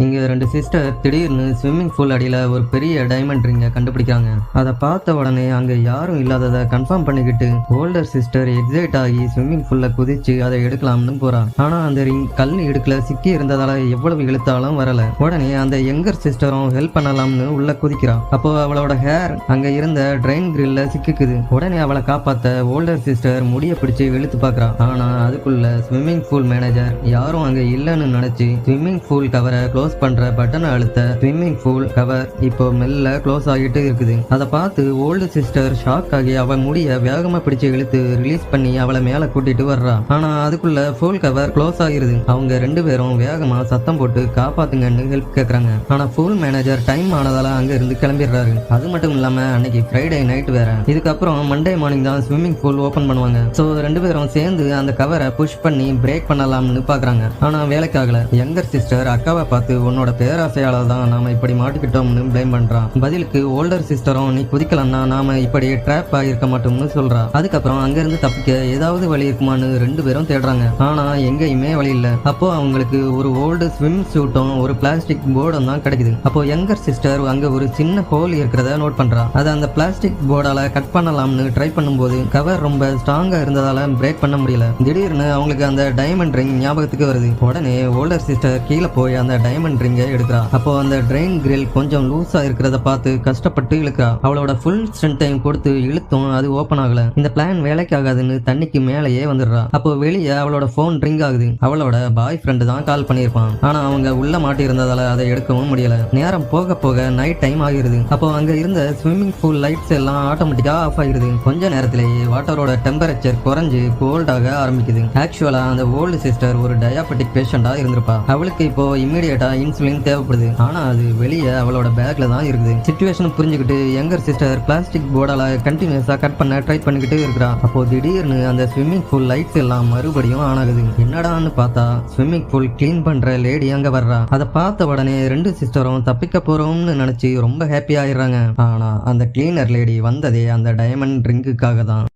இங்க ரெண்டு சிஸ்டர் திடீர்னு ஸ்விம்மிங் பூல் அடியில ஒரு பெரிய டைமண்ட் ரிங்க கண்டுபிடிக்கிறாங்க. அதை பார்த்த உடனே அங்க யாரும் இல்லாததை கன்ஃபார்ம் பண்ணிக்கிட்டு ஓல்டர் சிஸ்டர் எக்ஸைட் ஆகி ஸ்விம்மிங் பூல்ல குதிச்சு அதை எடுக்கலாம்னு போறா. ஆனா அந்த ரிங் கல் இடுக்குல சிக்கி இருந்ததால எவ்வளவு இழுத்தாலும் வரல. உடனே அந்த யங்கர் சிஸ்டரும் ஹெல்ப் பண்ணலாம்னு உள்ள குதிக்கிறா. அப்போ அவளோட ஹேர் அங்க இருந்த ட்ரெயின் கிரில்ல சிக்கிக்குது. உடனே அவளை காப்பாத்த ஓல்டர் சிஸ்டர் முடிய பிடிச்சு இழுத்து பாக்குறா. ஆனா அதுக்குள்ள ஸ்விம்மிங் பூல் மேனேஜர் யாரும் அங்க இல்லைன்னு நினைச்சு ஸ்விம்மிங் பூல் கவரை க்ளோஸ் பண்ற பட்டனை அழுத்த ஸ்விம்மிங் பூல் கவர் இப்போ மெல்ல க்ளோஸ் ஆகிட்டு இருக்குது. அதை பார்த்து ஓல்டு சிஸ்டர் ஷாக் ஆகி அவ முடிய வேகமா பிடிச்சு இழுத்து ரிலீஸ் பண்ணி அவளை மேல கூட்டிட்டு வர்றா. ஆனா அதுக்குள்ள பூல் கவர் க்ளோஸ் ஆகிருது. அவங்க ரெண்டு பேரும் வேகமா சத்தம் போட்டு காப்பாத்துங்கன்னு ஹெல்ப் கேக்குறாங்க. ஆனா பூல் மேனேஜர் டைம் ஆனதால அங்க இருந்து கிளம்பிடுறாரு. அது மட்டும் இல்லாம அன்னைக்கு ஃப்ரைடே நைட் வேற. இதுக்கப்புறம் மண்டே மார்னிங் தான் ஸ்விம்மிங் பூல் ஓபன் பண்ணுவாங்க. சோ ரெண்டு பேரும் சேர்ந்து அந்த கவரை புஷ் பண்ணி பிரேக் பண்ணலாம்னு பாக்குறாங்க. ஆனா வேலைக்காகல. யங்கர் சிஸ்டர் அக்காவை பார்த்து உன்னோட பேராசையால தான் நாம இப்படி மாட்டிக்கிட்டோம்னு பிளேம் பண்றான். பதிலுக்கு ஓல்டர் சிஸ்டரும் நீ குதிக்கலன்னா நாம இப்படி ட்ராப் ஆகிருக்க மாட்டோம்னு சொல்றா. அதுக்கப்புறம் அங்க இருந்து தப்பிக்க ஏதாவது வழி இருக்குமான்னு ரெண்டு பேரும் தேடுறாங்க. ஆனா எங்கேயுமே வழி இல்ல. அப்போ அவங்களுக்கு ஒரு ஓல்டு ஸ்விம் சூட்டும் ஒரு பிளாஸ்டிக் போர்டும் தான் கிடைக்குது. அப்போ யங்கர் சிஸ்டர் அங்க ஒரு சின்ன ஹோல் இருக்கிறத நோட் பண்றா. அதை அந்த பிளாஸ்டிக் போர்டால கட் பண்ணலாம்னு ட்ரை பண்ணும்போது கவர் ரொம்ப ஸ்ட்ராங்கா இருந்ததால பிரேக் பண்ண முடியல. திடீர்னு அவங்களுக்கு அந்த டைமண்ட் ரிங் ஞாபகத்துக்கு வருது. உடனே ஓல்டர் சிஸ்டர் கீழே போய் அந்த டைமண்ட் ரிங்கை எடுக்கிறா. அப்போ அந்த ட்ரெயின் கிரில் கொஞ்சம் லூஸா இருக்கிறத பார்த்து கஷ்டப்பட்டு இழுக்கிறா. அவளோட ஃபுல் ஸ்ட்ரென்த்தையும் கொடுத்து இழுத்தும் அது ஓபன் ஆகல. இந்த பிளான் வேலைக்கு ஆகாதுன்னு தண்ணிக்கு மேலேயே வந்துடுறா. அப்போ வெளியே அவளோட போன் ரிங் ஆகுது. அவளோட பாய் ஃப்ரெண்டு தான் கால் பண்ணியிருப்பான். ஆனா அவங்க உள்ள மாட்டி இருந்ததால அதை எடுக்கவும் முடியல. நேரம் போக போக நைட் டைம் ஆகிருது. அப்போ அங்க இருந்த ஸ்விம்மிங் பூல் லைட்ஸ் எல்லாம் ஆட்டோமேட்டிக்கா ஆஃப் ஆகிருது. கொஞ்ச நேரத்திலேயே வாட்டரோட டெம்பரேச்சர் குறைஞ்சு கோல்டாக ஆரம்பிக்குது. ஆக்சுவலா அந்த ஓல்டு சிஸ்டர் ஒரு டயாபெட்டிக் பேஷண்டா இருந்திருப்பா. அவளுக்கு இப்போ இம்மீடியட்டா இன்சுலின் தேவைப்படுது. ஆனா அது வெளியே அவளோட பேக்ல தான் இருக்குது. சிச்சுவேஷன் புரிஞ்சுக்கிட்டு யங்கர் சிஸ்டர் பிளாஸ்டிக் போர்டால கண்டினியூஸா கட் பண்ண ட்ரை பண்ணிக்கிட்டு இருக்கிறா. அப்போ திடீர்னு அந்த ஸ்விம்மிங் பூல் லைட்ஸ் எல்லாம் மறுபடியும் ஆன் ஆகுது. என்னடான்னு பார்த்தா ஸ்விம்மிங் பூல் கிளீன் பண்ற லேடி அங்க வர்றா. அதை பார்த்த உடனே ரெண்டு சிஸ்டரும் தப்பிக்க போறோம்னு நினைச்சு ரொம்ப ஹாப்பி ஆயிடுறாங்க. ஆனா அந்த கிளீனர் லேடி வந்ததே அந்த டைமண்ட் ரிங்குக்காக தான்.